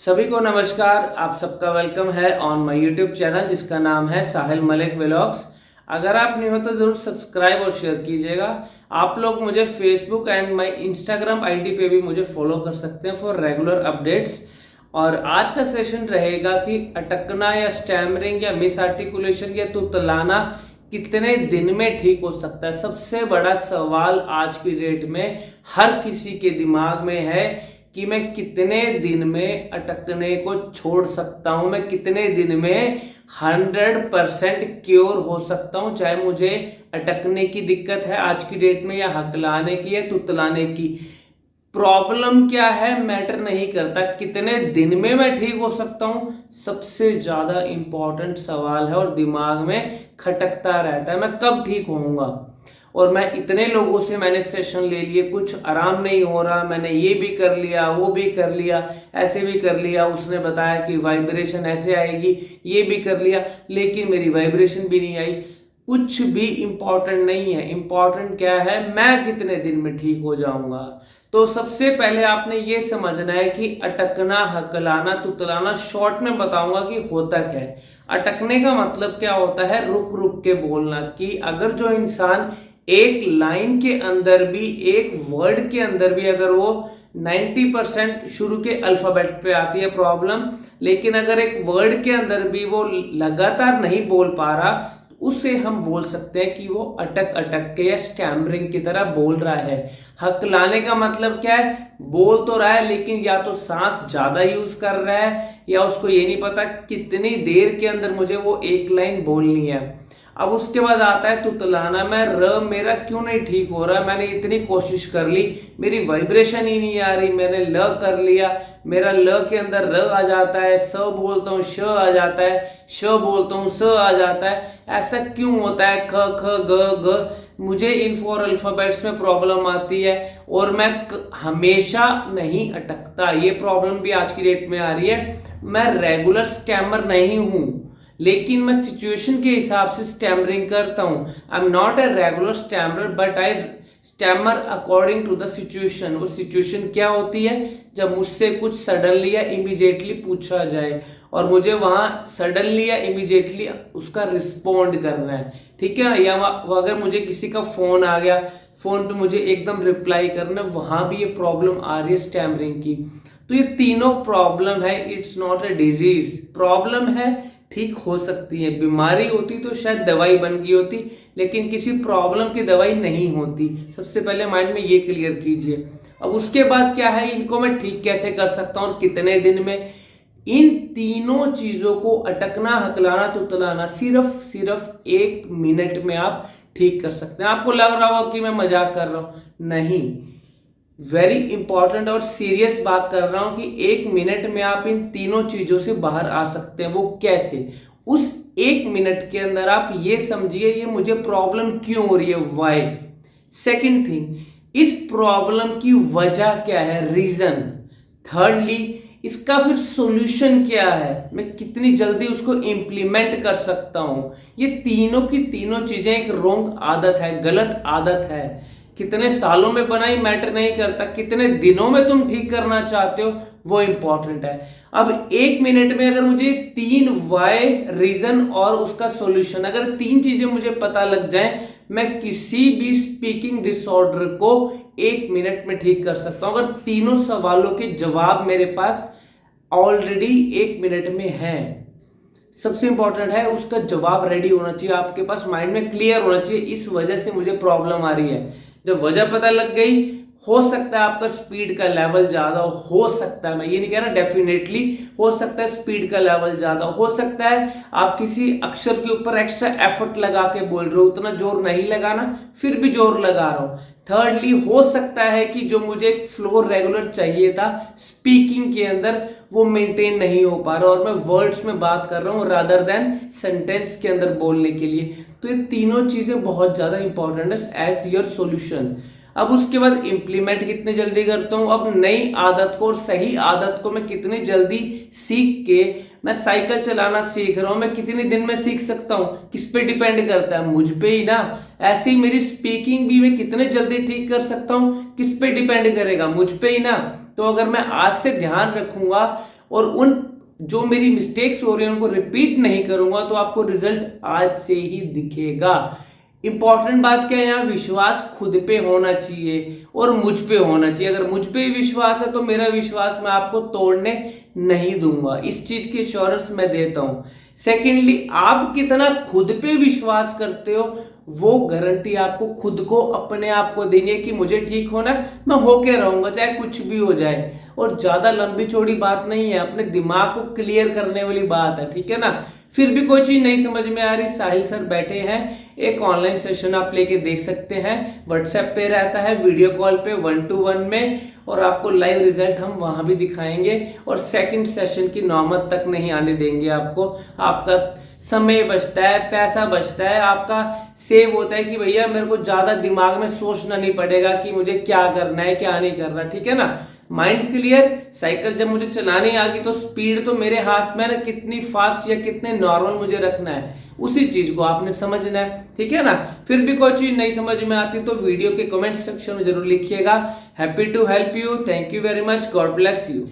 सभी को नमस्कार। आप सबका वेलकम है ऑन माय यूट्यूब चैनल जिसका नाम है साहिल मलिक व्लॉग्स। अगर आप नहीं हो तो ज़रूर सब्सक्राइब और शेयर कीजिएगा। आप लोग मुझे Facebook and my Instagram ID पे भी मुझे फॉलो कर सकते हैं फॉर रेगुलर अपडेट्स। और आज का सेशन रहेगा कि अटकना या स्टैमरिंग या मिस आर्टिकुलेशन या तुतलाना कितने दिन में ठीक हो सकता है। सबसे बड़ा सवाल आज की डेट में हर किसी के दिमाग में है कि मैं कितने दिन में अटकने को छोड़ सकता हूं, मैं कितने दिन में 100% क्योर हो सकता हूं, चाहे मुझे अटकने की दिक्कत है आज की डेट में या हकलाने की या तुतलाने की। प्रॉब्लम क्या है मैटर नहीं करता, कितने दिन में मैं ठीक हो सकता हूं सबसे ज्यादा इंपॉर्टेंट सवाल है और दिमाग में खटकता रहता है, मैं कब ठीक होऊंगा। और मैं इतने लोगों से मैंने सेशन ले लिए, कुछ आराम नहीं हो रहा, मैंने ये भी कर लिया वो भी कर लिया ऐसे भी कर लिया, उसने बताया कि वाइब्रेशन ऐसे आएगी ये भी कर लिया, लेकिन मेरी वाइब्रेशन भी नहीं आई। कुछ भी इंपॉर्टेंट नहीं है, इंपॉर्टेंट क्या है मैं कितने दिन में ठीक हो जाऊंगा। तो सबसे पहले आपने ये समझना है कि अटकना हकलाना तुतलाना शॉर्ट में बताऊंगा कि होता क्या है। अटकने का मतलब क्या होता है, रुक रुक के बोलना। कि अगर जो इंसान एक लाइन के अंदर भी, एक वर्ड के अंदर भी अगर वो 90% शुरू के अल्फाबेट पे आती है प्रॉब्लम, लेकिन अगर एक वर्ड के अंदर भी वो लगातार नहीं बोल पा रहा, उससे हम बोल सकते हैं कि वो अटक अटक के या स्टैमरिंग की तरह बोल रहा है। हकलाने का मतलब क्या है, बोल तो रहा है लेकिन या तो सांस ज्यादा यूज कर रहा है या उसको ये नहीं पता कितनी देर के अंदर मुझे वो एक लाइन बोलनी है। अब उसके बाद आता है तुतलाना। मैं मेरा क्यों नहीं ठीक हो रहा, मैंने इतनी कोशिश कर ली, मेरी वाइब्रेशन ही नहीं आ रही, मैंने ल कर लिया, मेरा ल के अंदर र आ जाता है, स बोलता हूँ श आ जाता है, श बोलता हूँ स आ जाता है। ऐसा क्यों होता है, ख ख ग ग, मुझे इन 4 अल्फाबेट्स में प्रॉब्लम आती है और मैं हमेशा नहीं अटकता। ये प्रॉब्लम भी आज की डेट में आ रही है। मैं रेगुलर स्टैमर नहीं हूं लेकिन मैं सिचुएशन के हिसाब से स्टैमरिंग करता हूं। I am not a regular stammer but I stammer according to the situation. वो सिचुएशन क्या होती है, जब मुझसे कुछ सडनली या इमीडिएटली पूछा जाए और मुझे वहां सडनली या इमीडिएटली उसका रिस्पॉन्ड करना है, ठीक है। या अगर मुझे किसी का फोन आ गया, फोन पे मुझे एकदम रिप्लाई करना, वहां भी ये प्रॉब्लम आ रही है स्टैमरिंग की। तो ये तीनों प्रॉब्लम है, it's not a disease. Problem है, ठीक हो सकती है। बीमारी होती तो शायद दवाई बन गई होती, लेकिन किसी प्रॉब्लम की दवाई नहीं होती। सबसे पहले माइंड में ये क्लियर कीजिए। अब उसके बाद क्या है, इनको मैं ठीक कैसे कर सकता हूं और कितने दिन में। इन तीनों चीजों को, अटकना हकलाना तुतलाना, सिर्फ 1 मिनट में आप ठीक कर सकते हैं। आपको लग रहा होगा कि मैं मजाक कर रहा हूं, नहीं, वेरी इंपॉर्टेंट और सीरियस बात कर रहा हूं कि 1 मिनट में आप इन तीनों चीजों से बाहर आ सकते हैं। वो कैसे, उस 1 मिनट के अंदर आप ये समझिए ये मुझे प्रॉब्लम क्यों हो रही है, व्हाई। सेकंड थिंग, इस प्रॉब्लम की वजह क्या है, रीजन। थर्डली, इसका फिर सॉल्यूशन क्या है, मैं कितनी जल्दी उसको इंप्लीमेंट कर सकता हूं। ये तीनों की तीनों चीजें एक रॉन्ग आदत है, गलत आदत है। कितने सालों में बनाई मैटर नहीं करता, कितने दिनों में तुम ठीक करना चाहते हो वो इंपॉर्टेंट है। अब 1 मिनट में अगर मुझे 3 वाई, रीजन और उसका सॉल्यूशन, अगर 3 चीजें मुझे पता लग जाए, मैं किसी भी स्पीकिंग डिसऑर्डर को 1 मिनट में ठीक कर सकता हूं। अगर तीनों सवालों के जवाब मेरे पास ऑलरेडी 1 मिनट में है, सबसे इंपॉर्टेंट है उसका जवाब रेडी होना चाहिए आपके पास, माइंड में क्लियर होना चाहिए, इस वजह से मुझे प्रॉब्लम आ रही है। जब वजह पता लग गई, हो सकता है आपका स्पीड का लेवल ज्यादा हो सकता है, मैं ये नहीं कह रहा डेफिनेटली, हो सकता है स्पीड का लेवल ज्यादा हो सकता है, आप किसी अक्षर के ऊपर एक्स्ट्रा एफर्ट लगा के बोल रहे हो, उतना जोर नहीं लगाना फिर भी जोर लगा रहा हूं। थर्डली, हो सकता है कि जो मुझे एक फ्लो रेगुलर चाहिए था स्पीकिंग के अंदर वो मेंटेन नहीं हो पा रहा और मैं वर्ड्स में बात कर रहा हूं रादर देन सेंटेंस के अंदर बोलने के लिए। तो ये तीनों चीजें बहुत ज्यादा इंपॉर्टेंट है एज योर सॉल्यूशन। अब उसके बाद इंप्लीमेंट कितने जल्दी करता हूं, अब नई आदत को और सही आदत को मैं कितनी जल्दी सीख के, मैं साइकिल चलाना सीख रहा हूं, मैं कितने दिन में सीख सकता हूं, किस पे डिपेंड करता है, मुझ पे ही ना। ऐसे ही मेरी स्पीकिंग भी मैं कितने जल्दी ठीक कर सकता हूं, किस पे डिपेंड करेगा, मुझ पे ही ना। तो अगर मैं आज से ध्यान रखूंगा और उन जो मेरी मिस्टेक्स हो रही है उनको रिपीट नहीं करूंगा, तो आपको रिजल्ट आज से ही दिखेगा। इंपॉर्टेंट बात क्या है, यहाँ विश्वास खुद पे होना चाहिए और मुझ पे होना चाहिए। अगर मुझ पे विश्वास है तो मेरा विश्वास मैं आपको तोड़ने नहीं दूंगा, इस चीज की एश्योरेंस मैं देता हूं। सेकेंडली, आप कितना खुद पे विश्वास करते हो वो गारंटी आपको खुद को अपने आप को देनी है कि मुझे ठीक होना, मैं होके रहूंगा चाहे कुछ भी हो जाए। और ज्यादा लंबी चौड़ी बात नहीं है, अपने दिमाग को क्लियर करने वाली बात है, ठीक है ना। फिर भी कोई चीज नहीं समझ में आ रही, साहिल सर बैठे हैं, एक ऑनलाइन सेशन आप लेके देख सकते हैं। व्हाट्सएप पे रहता है, वीडियो कॉल पे 1 to 1 में, और आपको लाइव रिजल्ट हम वहां भी दिखाएंगे। और सेकंड सेशन की नौबत तक नहीं आने देंगे आपको। आपका समय बचता है, पैसा बचता है, आपका सेव होता है कि भैया मेरे को ज्यादा दिमाग में सोचना नहीं पड़ेगा कि मुझे क्या करना है क्या नहीं करना, ठीक है ना। Mind clear. साइकिल जब मुझे चलानी आ गई तो स्पीड तो मेरे हाथ में ना, कितनी फास्ट या कितने नॉर्मल मुझे रखना है उसी चीज को आपने समझना है, ठीक है ना। फिर भी कोई चीज नहीं समझ में आती तो वीडियो के कमेंट सेक्शन में जरूर लिखिएगा। Happy to help you. Thank you very much. God bless you.